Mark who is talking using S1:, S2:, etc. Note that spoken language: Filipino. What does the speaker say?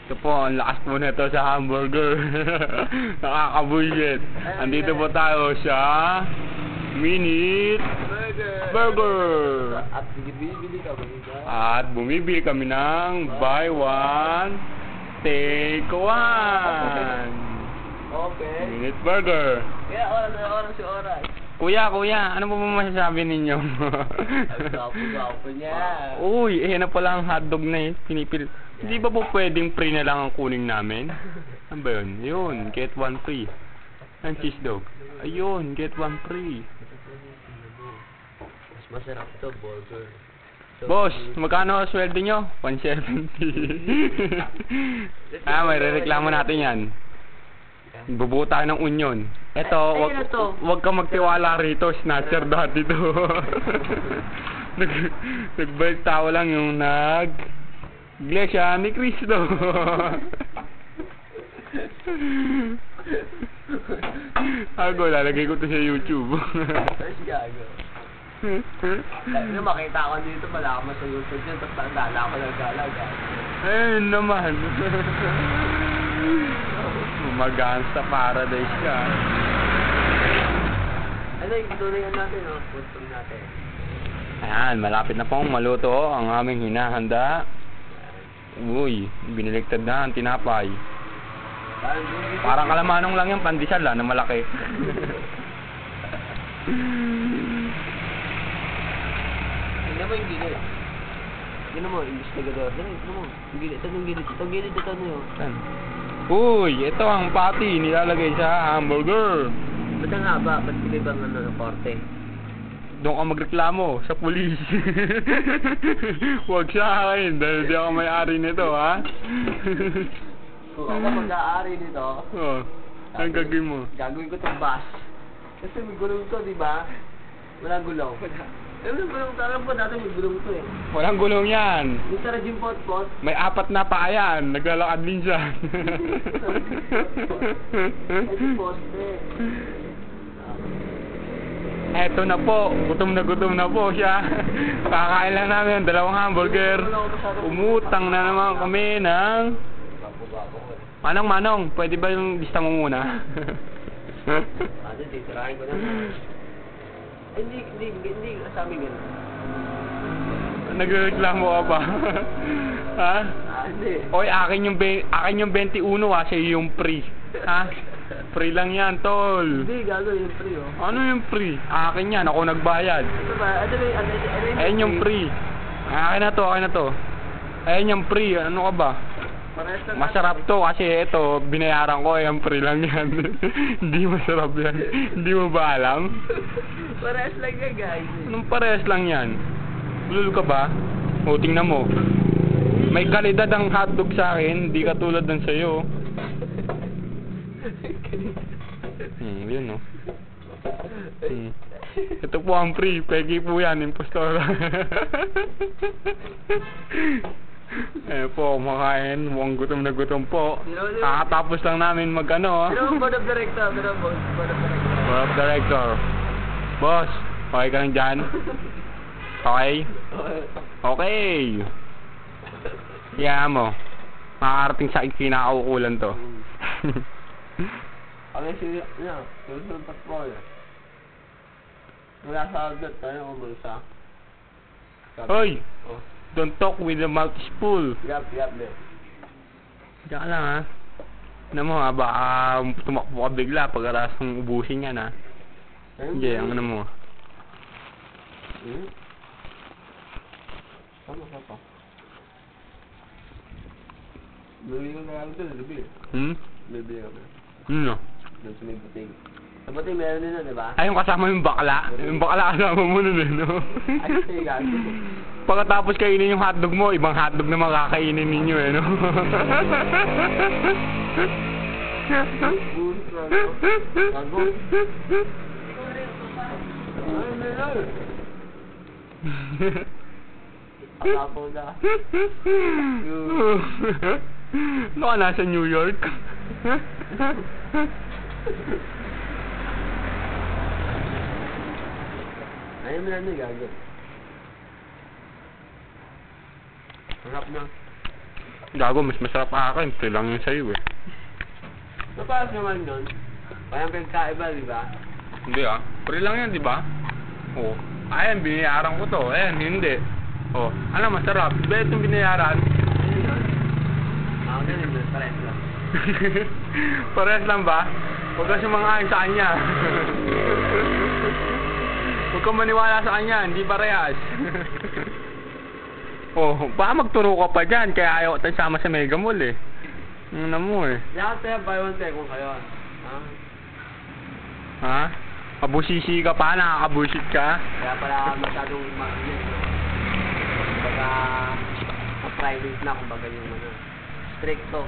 S1: Ito po, ang lakas po nito sa hamburger. Nakakabullshit. Andito po tayo sa Minute Burger.
S2: At bibili ka ba ito?
S1: At bumibili kami ng buy one, take one.
S2: Okay.
S1: Minute Burger.
S2: Kaya oras.
S1: Kuya, ano po masasabi ninyo?
S2: Ang gwapo niya.
S1: Uy, na pala ang hotdog na eh. Pinipil. Hindi ba po pwedeng free na lang ang kuning namin? Ano ba yun? Yun, get one free. Ang cheese dog. Ayun, get one free.
S2: Mas masarap to, burger. So,
S1: Boss, magkano ang sweldo nyo? 170. May rereklamo natin yan. Bubuo tayo ng union. Ito, wag ka magtiwala rito. Snatcher dati to. Nag-belt tao lang yung Iglesia ni Cristo. Ako, lalagay ko to sa YouTube.
S2: Mas gago. Makita ko dito, wala ka sa YouTube dyan, tapos nagdala ko ng galaga.
S1: Ayun naman. Magaan sa paradise ka.
S2: Ano yung tutuloyan natin, no? Puntong natin.
S1: Ayan, malapit na pong maluto ang aming hinahanda. Uy, biniligtad na ang tinapay. Parang kalamanong lang yung pandesal na malaki.
S2: Tignan mo yung gilid. Tignan mo, investigador. Tignan mo, yung gilid. Itong gilid, ito ano yun.
S1: Uy, ito ang patty nilalagay sa hamburger.
S2: Ba't ang haba? Ba't hindi bang ng korte?
S1: Doon ka magreklamo sa pulis. Huwag sa akin dahil di ako may-ari nito, ha?
S2: Kung ako mag-aari nito,
S1: Anong gagawin mo?
S2: gagawin ko itong bus. Kasi may gulong to, di ba? Walang gulong. May gulong to. Alam po natin may gulong to eh.
S1: Walang gulong yan.
S2: Yung tara Jim Potpot.
S1: May 4 na paa yan. Naglalakad din siya.
S2: Ay, si Poste.
S1: Eto na po. Gutom na po siya. Kakain lang namin 2 hamburger. Umutang na naman kami ng... Manong, pwede ba yung lista mo muna?
S2: Ano, titirahin ko na. Hindi sa amin ganun.
S1: Nagreklamo ka pa? Ha?
S2: Hindi.
S1: Oy, akin yung 21 ha, sa'yo yung free. Ha? Free lang yan, tol.
S2: Hindi, gagawin yung free, oh.
S1: Ano yung free? Akin yan, ako nagbayad.
S2: Ano ba?
S1: Ayan yung free. Akin na to. Ayan yung free, ano ka ba? Masarap to kasi ito, binayaran ko, yung free lang yan. Hindi masarap yan. Hindi mo ba alam?
S2: Parehas lang yan, guys.
S1: Anong parehas lang yan? Ulul ka ba? O, tingnan mo. May kalidad ang hotdog sa akin, hindi katulad ng sa'yo. Yun no. Ito po ang free, pegi po yan, impostor. Po, kumakain, mukhang gutom na gutom po. Kakatapos lang namin mag-ano.
S2: Board of director.
S1: Board of director. Boss, okay ka lang dyan? Okay? Okay. Kaya mo, makakarating sa kinakaukulan to.
S2: Ano susunod po yun? Wala sa agad tayo kung bulsa.
S1: Hoy! Don't talk with the mouth full.
S2: Yap.
S1: Diyan ka lang ha. Ano mo ha, baka tumakbo ka bigla pagkaras ng ubusin yan ha. Hindi, ang ano mo.
S2: Sama. Bibili ko na lang ito, bibili. Bibili ko na.
S1: No.
S2: Doon sa may buting. Sa buting meron din na, di ba?
S1: Ay, yung kasama yung bakla. Yung bakla kasama mo nun eh, no?
S2: Ay, sige, gago.
S1: Pagkatapos kainin yung hotdog mo, ibang hotdog na makakainin ninyo eh, no?
S2: Gago. Akapo na.
S1: Ano ka nasa New York?
S2: Ayaw mo na gago. Harap na.
S1: Gago, mas masarap akin. Pre lang yun sa'yo eh.
S2: Napaas naman nun. Parang pinagkaiba, di ba?
S1: Hindi ah. Pre lang yan, di ba? Oo. Ayan, binayaran ko to. Ayan, hindi. Oh, ano masarap? Ba itong binayaran?
S2: Ano yun? Ako din yun, pares lang.
S1: Parehas lang ba? Huwag ka sumang-ayon sa kanya. Huwag kang maniwala sa kanya, hindi parehas. Oh, baka magturo ka pa dyan, kaya ayaw tayo sama sa Mega Mall eh. Ano mo eh.
S2: Lahat tayo buy one take kung kayo. Ha?
S1: Ha? Kabusisi ka pa, nakakabusit ka.
S2: Kaya pala masyadong mag-yun. Kumbaga, private na, kumbaga yung ano, stricto.